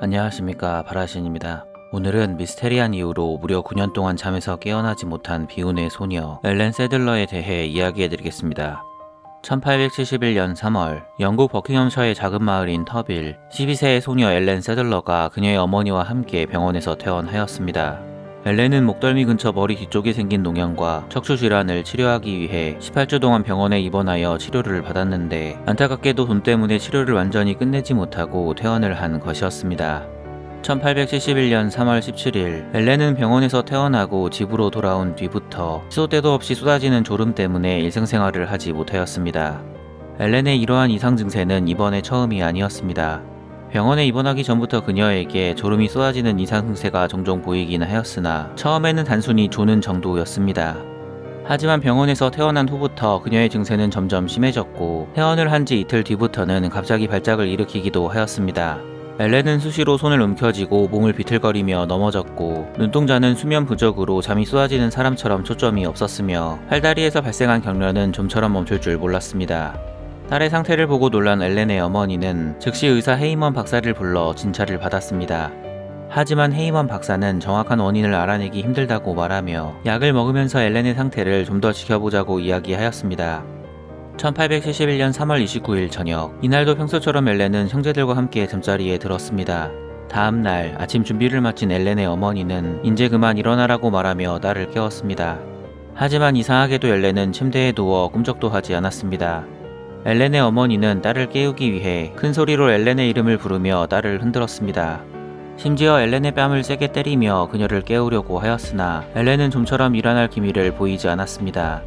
안녕하십니까, 바라신입니다. 오늘은 미스테리한 이유로 무려 9년 동안 잠에서 깨어나지 못한 비운의 소녀 엘렌 세들러에 대해 이야기해드리겠습니다. 1871년 3월 영국 버킹엄셔의 작은 마을인 터빌, 12세의 소녀 엘렌 세들러가 그녀의 어머니와 함께 병원에서 퇴원하였습니다. 엘렌은 목덜미 근처 머리 뒤쪽에 생긴 농양과 척추 질환을 치료하기 위해 18주 동안 병원에 입원하여 치료를 받았는데, 안타깝게도 돈 때문에 치료를 완전히 끝내지 못하고 퇴원을 한 것이었습니다. 1871년 3월 17일 엘렌은 병원에서 퇴원하고 집으로 돌아온 뒤부터 시도 때도 없이 쏟아지는 졸음 때문에 일상생활을 하지 못하였습니다. 엘렌의 이러한 이상 증세는 이번에 처음이 아니었습니다. 병원에 입원하기 전부터 그녀에게 졸음이 쏟아지는 이상 증세가 종종 보이긴 하였으나 처음에는 단순히 조는 정도였습니다. 하지만 병원에서 퇴원한 후부터 그녀의 증세는 점점 심해졌고, 퇴원을 한 지 이틀 뒤부터는 갑자기 발작을 일으키기도 하였습니다. 엘렌은 수시로 손을 움켜쥐고 몸을 비틀거리며 넘어졌고, 눈동자는 수면 부족으로 잠이 쏟아지는 사람처럼 초점이 없었으며, 팔다리에서 발생한 경련은 좀처럼 멈출 줄 몰랐습니다. 딸의 상태를 보고 놀란 엘렌의 어머니는 즉시 의사 헤이먼 박사를 불러 진찰을 받았습니다. 하지만 헤이먼 박사는 정확한 원인을 알아내기 힘들다고 말하며 약을 먹으면서 엘렌의 상태를 좀 더 지켜보자고 이야기하였습니다. 1871년 3월 29일 저녁, 이날도 평소처럼 엘렌은 형제들과 함께 잠자리에 들었습니다. 다음날 아침 준비를 마친 엘렌의 어머니는 이제 그만 일어나라고 말하며 딸을 깨웠습니다. 하지만 이상하게도 엘렌은 침대에 누워 꿈쩍도 하지 않았습니다. 엘렌의 어머니는 딸을 깨우기 위해 큰 소리로 엘렌의 이름을 부르며 딸을 흔들었습니다. 심지어 엘렌의 뺨을 세게 때리며 그녀를 깨우려고 하였으나 엘렌은 좀처럼 일어날 기미를 보이지 않았습니다.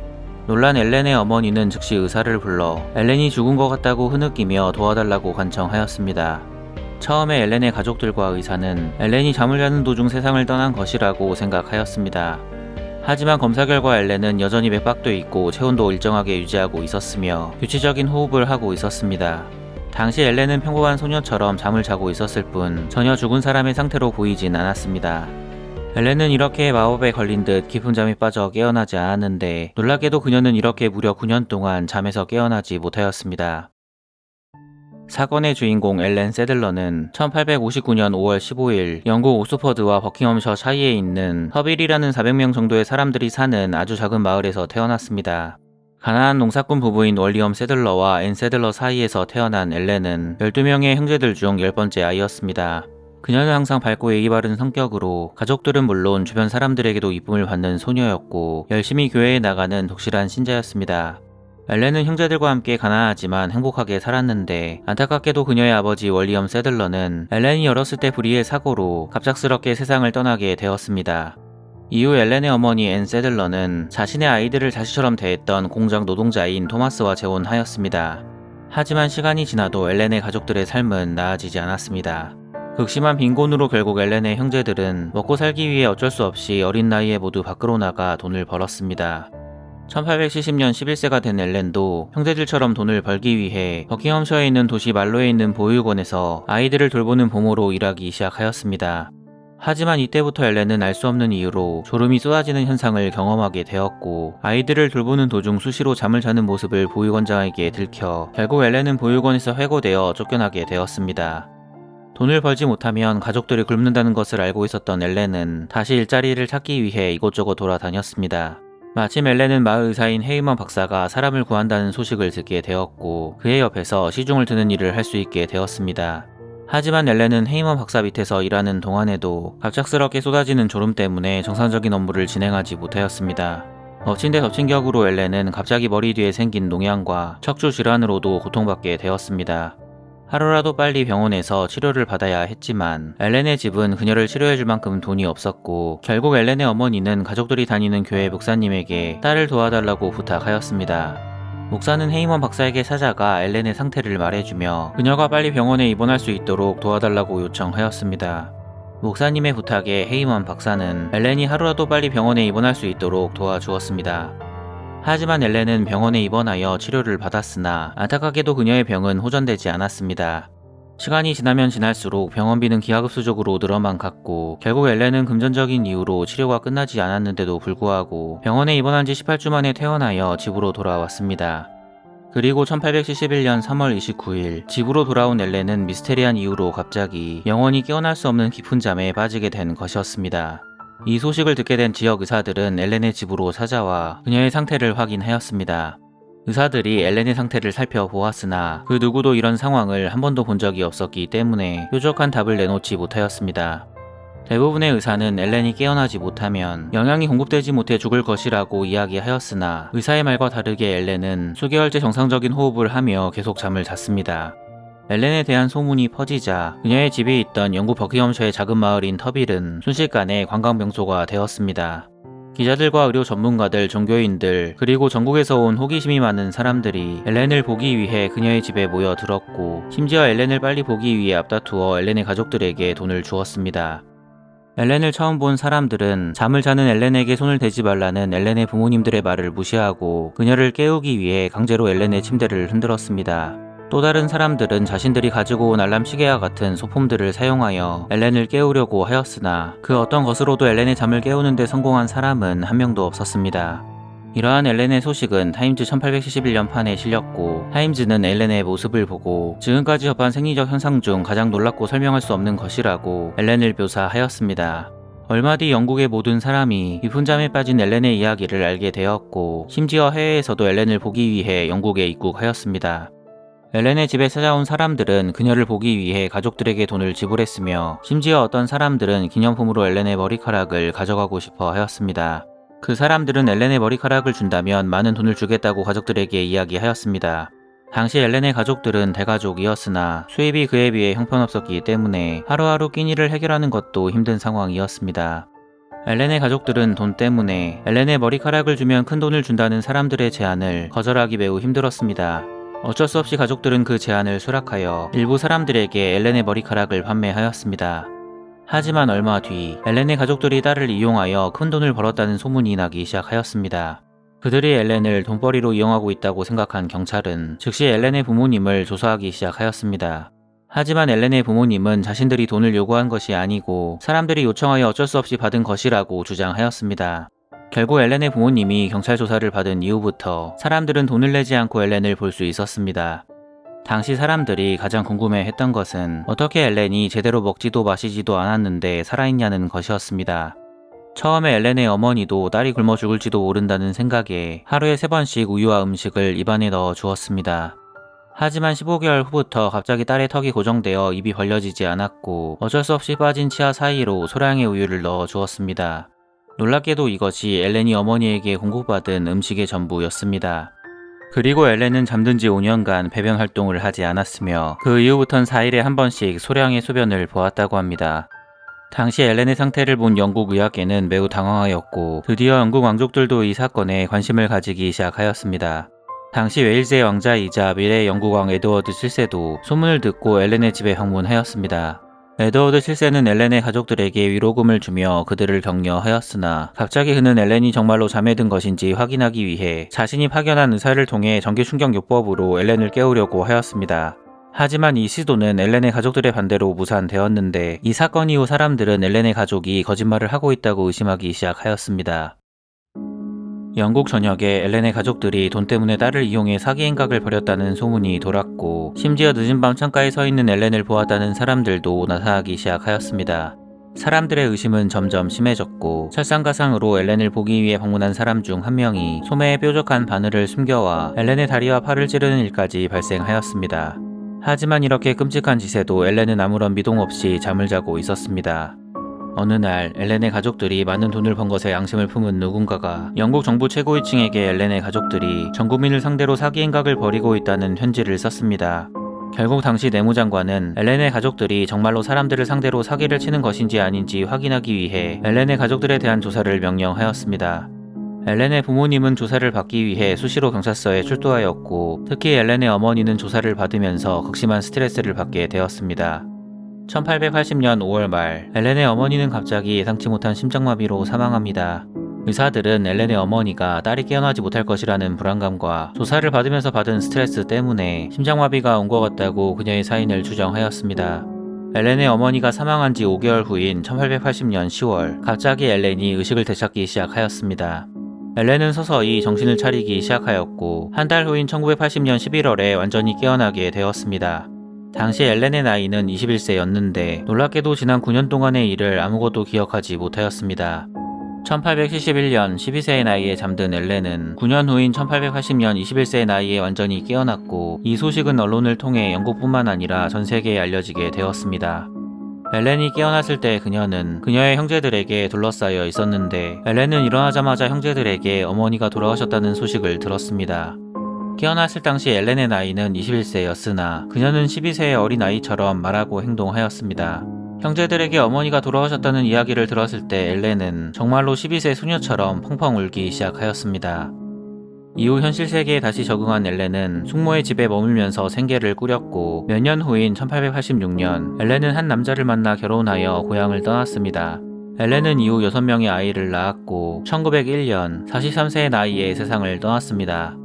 놀란 엘렌의 어머니는 즉시 의사를 불러 엘렌이 죽은 것 같다고 흐느끼며 도와달라고 간청하였습니다. 처음에 엘렌의 가족들과 의사는 엘렌이 잠을 자는 도중 세상을 떠난 것이라고 생각하였습니다. 하지만 검사 결과 엘렌은 여전히 맥박도 있고 체온도 일정하게 유지하고 있었으며 규칙적인 호흡을 하고 있었습니다. 당시 엘렌은 평범한 소녀처럼 잠을 자고 있었을 뿐 전혀 죽은 사람의 상태로 보이진 않았습니다. 엘렌은 이렇게 마법에 걸린 듯 깊은 잠에 빠져 깨어나지 않았는데, 놀랍게도 그녀는 이렇게 무려 9년 동안 잠에서 깨어나지 못하였습니다. 사건의 주인공 엘렌 세들러는 1859년 5월 15일 영국 오스퍼드와 버킹엄셔 사이에 있는 터빌이라는 400명 정도의 사람들이 사는 아주 작은 마을에서 태어났습니다. 가난한 농사꾼 부부인 월리엄 세들러와 앤 세들러 사이에서 태어난 엘렌은 12명의 형제들 중 10번째 아이였습니다. 그녀는 항상 밝고 예의 바른 성격으로 가족들은 물론 주변 사람들에게도 이쁨을 받는 소녀였고, 열심히 교회에 나가는 독실한 신자였습니다. 엘렌은 형제들과 함께 가난하지만 행복하게 살았는데, 안타깝게도 그녀의 아버지 월리엄 세들러는 엘렌이 어렸을 때 불의의 사고로 갑작스럽게 세상을 떠나게 되었습니다. 이후 엘렌의 어머니 앤 세들러는 자신의 아이들을 자식처럼 대했던 공장 노동자인 토마스와 재혼하였습니다. 하지만 시간이 지나도 엘렌의 가족들의 삶은 나아지지 않았습니다. 극심한 빈곤으로 결국 엘렌의 형제들은 먹고 살기 위해 어쩔 수 없이 어린 나이에 모두 밖으로 나가 돈을 벌었습니다. 1870년 11세가 된 엘렌도 형제들처럼 돈을 벌기 위해 버킹엄셔에 있는 도시 말로에 있는 보육원에서 아이들을 돌보는 보모로 일하기 시작하였습니다. 하지만 이때부터 엘렌은 알 수 없는 이유로 졸음이 쏟아지는 현상을 경험하게 되었고, 아이들을 돌보는 도중 수시로 잠을 자는 모습을 보육원장에게 들켜 결국 엘렌은 보육원에서 해고되어 쫓겨나게 되었습니다. 돈을 벌지 못하면 가족들이 굶는다는 것을 알고 있었던 엘렌은 다시 일자리를 찾기 위해 이곳저곳 돌아다녔습니다. 마침 엘렌은 마을 의사인 헤이먼 박사가 사람을 구한다는 소식을 듣게 되었고, 그의 옆에서 시중을 드는 일을 할 수 있게 되었습니다. 하지만 엘렌은 헤이먼 박사 밑에서 일하는 동안에도 갑작스럽게 쏟아지는 졸음 때문에 정상적인 업무를 진행하지 못하였습니다. 엎친 데 덮친 격으로 엘렌은 갑자기 머리 뒤에 생긴 농양과 척추 질환으로도 고통받게 되었습니다. 하루라도 빨리 병원에서 치료를 받아야 했지만 엘렌의 집은 그녀를 치료해줄 만큼 돈이 없었고, 결국 엘렌의 어머니는 가족들이 다니는 교회 목사님에게 딸을 도와달라고 부탁하였습니다. 목사는 헤이먼 박사에게 찾아가 엘렌의 상태를 말해주며 그녀가 빨리 병원에 입원할 수 있도록 도와달라고 요청하였습니다. 목사님의 부탁에 헤이먼 박사는 엘렌이 하루라도 빨리 병원에 입원할 수 있도록 도와주었습니다. 하지만 엘렌은 병원에 입원하여 치료를 받았으나 안타깝게도 그녀의 병은 호전되지 않았습니다. 시간이 지나면 지날수록 병원비는 기하급수적으로 늘어만 갔고, 결국 엘렌은 금전적인 이유로 치료가 끝나지 않았는데도 불구하고 병원에 입원한 지 18주 만에 퇴원하여 집으로 돌아왔습니다. 그리고 1871년 3월 29일 집으로 돌아온 엘렌은 미스테리한 이유로 갑자기 영원히 깨어날 수 없는 깊은 잠에 빠지게 된 것이었습니다. 이 소식을 듣게 된 지역 의사들은 엘렌의 집으로 찾아와 그녀의 상태를 확인하였습니다. 의사들이 엘렌의 상태를 살펴보았으나 그 누구도 이런 상황을 한 번도 본 적이 없었기 때문에 뾰족한 답을 내놓지 못하였습니다. 대부분의 의사는 엘렌이 깨어나지 못하면 영양이 공급되지 못해 죽을 것이라고 이야기하였으나 의사의 말과 다르게 엘렌은 수개월째 정상적인 호흡을 하며 계속 잠을 잤습니다. 엘렌에 대한 소문이 퍼지자 그녀의 집이 있던 영국 버킹엄셔의 작은 마을인 터빌은 순식간에 관광명소가 되었습니다. 기자들과 의료 전문가들, 종교인들, 그리고 전국에서 온 호기심이 많은 사람들이 엘렌을 보기 위해 그녀의 집에 모여들었고 심지어 엘렌을 빨리 보기 위해 앞다투어 엘렌의 가족들에게 돈을 주었습니다. 엘렌을 처음 본 사람들은 잠을 자는 엘렌에게 손을 대지 말라는 엘렌의 부모님들의 말을 무시하고 그녀를 깨우기 위해 강제로 엘렌의 침대를 흔들었습니다. 또 다른 사람들은 자신들이 가지고 온 알람 시계와 같은 소품들을 사용하여 엘렌을 깨우려고 하였으나 그 어떤 것으로도 엘렌의 잠을 깨우는 데 성공한 사람은 한 명도 없었습니다. 이러한 엘렌의 소식은 타임즈 1871년 판에 실렸고 타임즈는 엘렌의 모습을 보고 지금까지 접한 생리적 현상 중 가장 놀랍고 설명할 수 없는 것이라고 엘렌을 묘사하였습니다. 얼마 뒤 영국의 모든 사람이 깊은 잠에 빠진 엘렌의 이야기를 알게 되었고 심지어 해외에서도 엘렌을 보기 위해 영국에 입국하였습니다. 엘렌의 집에 찾아온 사람들은 그녀를 보기 위해 가족들에게 돈을 지불했으며 심지어 어떤 사람들은 기념품으로 엘렌의 머리카락을 가져가고 싶어 하였습니다. 그 사람들은 엘렌의 머리카락을 준다면 많은 돈을 주겠다고 가족들에게 이야기하였습니다. 당시 엘렌의 가족들은 대가족이었으나 수입이 그에 비해 형편없었기 때문에 하루하루 끼니를 해결하는 것도 힘든 상황이었습니다. 엘렌의 가족들은 돈 때문에 엘렌의 머리카락을 주면 큰 돈을 준다는 사람들의 제안을 거절하기 매우 힘들었습니다. 어쩔 수 없이 가족들은 그 제안을 수락하여 일부 사람들에게 엘렌의 머리카락을 판매하였습니다. 하지만 얼마 뒤 엘렌의 가족들이 딸을 이용하여 큰 돈을 벌었다는 소문이 나기 시작하였습니다. 그들이 엘렌을 돈벌이로 이용하고 있다고 생각한 경찰은 즉시 엘렌의 부모님을 조사하기 시작하였습니다. 하지만 엘렌의 부모님은 자신들이 돈을 요구한 것이 아니고 사람들이 요청하여 어쩔 수 없이 받은 것이라고 주장하였습니다. 결국 엘렌의 부모님이 경찰 조사를 받은 이후부터 사람들은 돈을 내지 않고 엘렌을 볼 수 있었습니다. 당시 사람들이 가장 궁금해했던 것은 어떻게 엘렌이 제대로 먹지도 마시지도 않았는데 살아있냐는 것이었습니다. 처음에 엘렌의 어머니도 딸이 굶어 죽을지도 모른다는 생각에 하루에 3번씩 우유와 음식을 입안에 넣어 주었습니다. 하지만 15개월 후부터 갑자기 딸의 턱이 고정되어 입이 벌려지지 않았고 어쩔 수 없이 빠진 치아 사이로 소량의 우유를 넣어 주었습니다. 놀랍게도 이것이 엘렌이 어머니에게 공급받은 음식의 전부였습니다. 그리고 엘렌은 잠든 지 5년간 배변 활동을 하지 않았으며 그 이후부턴 4일에 한 번씩 소량의 소변을 보았다고 합니다. 당시 엘렌의 상태를 본 영국 의학계는 매우 당황하였고 드디어 영국 왕족들도 이 사건에 관심을 가지기 시작하였습니다. 당시 웨일즈의 왕자이자 미래의 영국 왕 에드워드 7세도 소문을 듣고 엘렌의 집에 방문하였습니다. 에드워드 7세는 엘렌의 가족들에게 위로금을 주며 그들을 격려하였으나 갑자기 그는 엘렌이 정말로 잠에 든 것인지 확인하기 위해 자신이 파견한 의사를 통해 전기충격요법으로 엘렌을 깨우려고 하였습니다. 하지만 이 시도는 엘렌의 가족들의 반대로 무산되었는데 이 사건 이후 사람들은 엘렌의 가족이 거짓말을 하고 있다고 의심하기 시작하였습니다. 영국 전역에 엘렌의 가족들이 돈 때문에 딸을 이용해 사기 행각을 벌였다는 소문이 돌았고 심지어 늦은 밤 창가에 서 있는 엘렌을 보았다는 사람들도 나타나기 시작하였습니다. 사람들의 의심은 점점 심해졌고 설상가상으로 엘렌을 보기 위해 방문한 사람 중 한 명이 소매에 뾰족한 바늘을 숨겨와 엘렌의 다리와 팔을 찌르는 일까지 발생하였습니다. 하지만 이렇게 끔찍한 짓에도 엘렌은 아무런 미동 없이 잠을 자고 있었습니다. 어느 날 엘렌의 가족들이 많은 돈을 번 것에 양심을 품은 누군가가 영국 정부 최고위층에게 엘렌의 가족들이 전 국민을 상대로 사기 행각을 벌이고 있다는 편지를 썼습니다. 결국 당시 내무장관은 엘렌의 가족들이 정말로 사람들을 상대로 사기를 치는 것인지 아닌지 확인하기 위해 엘렌의 가족들에 대한 조사를 명령하였습니다. 엘렌의 부모님은 조사를 받기 위해 수시로 경찰서에 출두하였고 특히 엘렌의 어머니는 조사를 받으면서 극심한 스트레스를 받게 되었습니다. 1880년 5월 말 엘렌의 어머니는 갑자기 예상치 못한 심장마비로 사망합니다. 의사들은 엘렌의 어머니가 딸이 깨어나지 못할 것이라는 불안감과 조사를 받으면서 받은 스트레스 때문에 심장마비가 온 것 같다고 그녀의 사인을 추정하였습니다. 엘렌의 어머니가 사망한 지 5개월 후인 1880년 10월 갑자기 엘렌이 의식을 되찾기 시작하였습니다. 엘렌은 서서히 정신을 차리기 시작하였고 한 달 후인 1980년 11월에 완전히 깨어나게 되었습니다. 당시 엘렌의 나이는 21세였는데 놀랍게도 지난 9년 동안의 일을 아무것도 기억하지 못하였습니다. 1871년 12세의 나이에 잠든 엘렌은 9년 후인 1880년 21세의 나이에 완전히 깨어났고 이 소식은 언론을 통해 영국뿐만 아니라 전 세계에 알려지게 되었습니다. 엘렌이 깨어났을 때 그녀는 그녀의 형제들에게 둘러싸여 있었는데 엘렌은 일어나자마자 형제들에게 어머니가 돌아가셨다는 소식을 들었습니다. 깨어났을 당시 엘렌의 나이는 21세였으나 그녀는 12세의 어린아이처럼 말하고 행동하였습니다. 형제들에게 어머니가 돌아가셨다는 이야기를 들었을 때 엘렌은 정말로 12세 소녀처럼 펑펑 울기 시작하였습니다. 이후 현실 세계에 다시 적응한 엘렌은 숙모의 집에 머물면서 생계를 꾸렸고 몇 년 후인 1886년 엘렌은 한 남자를 만나 결혼하여 고향을 떠났습니다. 엘렌은 이후 6명의 아이를 낳았고 1901년 43세의 나이에 세상을 떠났습니다.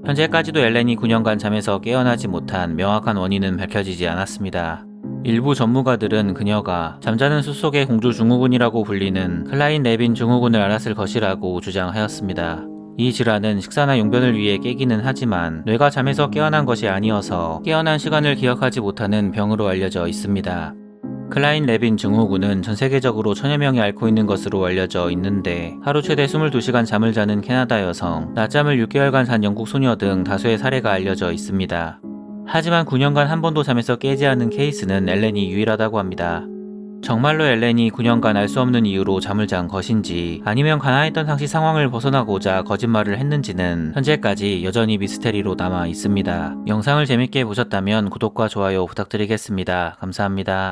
현재까지도 엘렌이 9년간 잠에서 깨어나지 못한 명확한 원인은 밝혀지지 않았습니다. 일부 전문가들은 그녀가 잠자는 숲 속의 공주 증후군이라고 불리는 클라인 레빈 증후군을 앓았을 것이라고 주장하였습니다. 이 질환은 식사나 용변을 위해 깨기는 하지만 뇌가 잠에서 깨어난 것이 아니어서 깨어난 시간을 기억하지 못하는 병으로 알려져 있습니다. 클라인 레빈 증후군은 전 세계적으로 천여 명이 앓고 있는 것으로 알려져 있는데 하루 최대 22시간 잠을 자는 캐나다 여성, 낮잠을 6개월간 잔 영국 소녀 등 다수의 사례가 알려져 있습니다. 하지만 9년간 한 번도 잠에서 깨지 않은 케이스는 엘렌이 유일하다고 합니다. 정말로 엘렌이 9년간 알 수 없는 이유로 잠을 잔 것인지 아니면 가난했던 당시 상황을 벗어나고자 거짓말을 했는지는 현재까지 여전히 미스테리로 남아 있습니다. 영상을 재밌게 보셨다면 구독과 좋아요 부탁드리겠습니다. 감사합니다.